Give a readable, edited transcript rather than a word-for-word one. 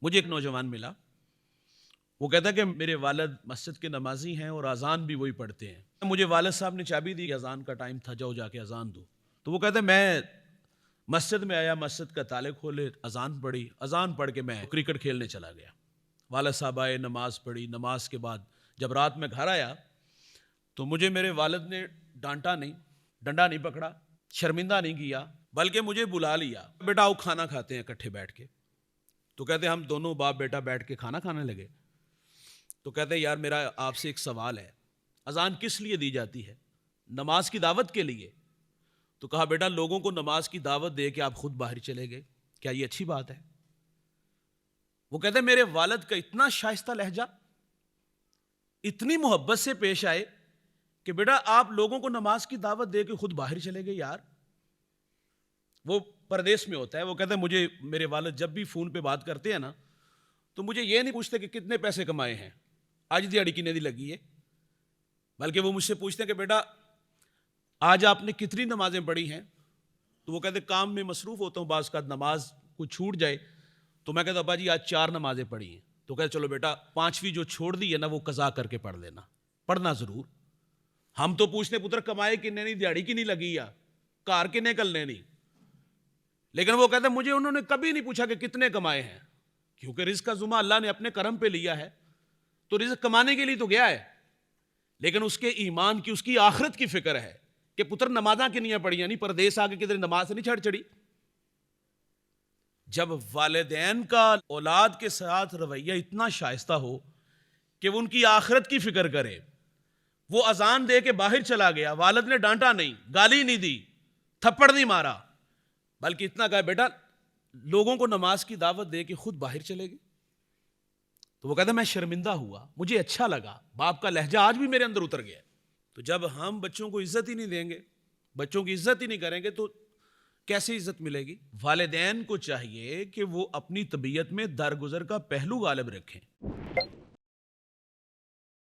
مجھے ایک نوجوان ملا، وہ کہتا ہے کہ میرے والد مسجد کے نمازی ہیں اور اذان بھی وہی پڑھتے ہیں۔ مجھے والد صاحب نے چابی دی کہ اذان کا ٹائم تھا، جاؤ جا کے اذان دو۔ تو وہ کہتا ہے میں مسجد میں آیا، مسجد کا تالے کھولے، اذان پڑھی، اذان پڑھ کے میں کرکٹ کھیلنے چلا گیا۔ والد صاحب آئے، نماز پڑھی، نماز کے بعد جب رات میں گھر آیا تو مجھے میرے والد نے ڈانٹا نہیں، ڈنڈا نہیں پکڑا، شرمندہ نہیں کیا، بلکہ مجھے بلا لیا، بیٹا آؤ کھانا کھاتے ہیں اکٹھے بیٹھ کے۔ تو کہتے ہم دونوں باپ بیٹا بیٹھ کے کھانا کھانے لگے۔ تو کہتے یار میرا آپ سے ایک سوال ہے، اذان کس لیے دی جاتی ہے؟ نماز کی دعوت کے لیے۔ تو کہا بیٹا لوگوں کو نماز کی دعوت دے کے آپ خود باہر چلے گئے، کیا یہ اچھی بات ہے؟ وہ کہتے میرے والد کا اتنا شائستہ لہجہ، اتنی محبت سے پیش آئے کہ بیٹا آپ لوگوں کو نماز کی دعوت دے کے خود باہر چلے گئے۔ یار وہ پردیس میں ہوتا ہے، وہ کہتے ہیں مجھے میرے والد جب بھی فون پہ بات کرتے ہیں نا تو مجھے یہ نہیں پوچھتے کہ کتنے پیسے کمائے ہیں، آج دیہڑی کتنے دی لگی ہے، بلکہ وہ مجھ سے پوچھتے ہیں کہ بیٹا آج آپ نے کتنی نمازیں پڑھی ہیں؟ تو وہ کہتے کام میں مصروف ہوتا ہوں، بعض کا نماز کوئی چھوٹ جائے تو میں کہتا ابا جی آج 4 نمازیں پڑھی ہیں۔ تو کہتے چلو بیٹا 5ویں جو چھوڑ دی ہے نا وہ قضا کر کے پڑھ لینا، پڑھنا ضرور۔ ہم تو پوچھتے پتر کمائے کنے نہیں، دیہڑی کی نہیں لگی یا کار کے نکلنے نہیں، لیکن وہ کہتے ہیں مجھے انہوں نے کبھی نہیں پوچھا کہ کتنے کمائے ہیں، کیونکہ رزق کا ذمہ اللہ نے اپنے کرم پہ لیا ہے، تو رزق کمانے کے لیے تو گیا ہے، لیکن اس کے ایمان کی، اس کی آخرت کی فکر ہے کہ پتر نمازاں کنیاں پڑھیاں نہیں، پردیس آگے کدھر نماز نہیں چھڑ چڑی۔ جب والدین کا اولاد کے ساتھ رویہ اتنا شائستہ ہو کہ وہ ان کی آخرت کی فکر کرے، وہ اذان دے کے باہر چلا گیا، والد نے ڈانٹا نہیں، گالی نہیں دی، تھپڑ نہیں مارا، بلکہ اتنا کہا بیٹا لوگوں کو نماز کی دعوت دے کے خود باہر چلے گئے۔ تو وہ کہتا میں شرمندہ ہوا، مجھے اچھا لگا، باپ کا لہجہ آج بھی میرے اندر اتر گیا۔ تو جب ہم بچوں کو عزت ہی نہیں دیں گے، بچوں کی عزت ہی نہیں کریں گے تو کیسے عزت ملے گی؟ والدین کو چاہیے کہ وہ اپنی طبیعت میں درگزر کا پہلو غالب رکھیں۔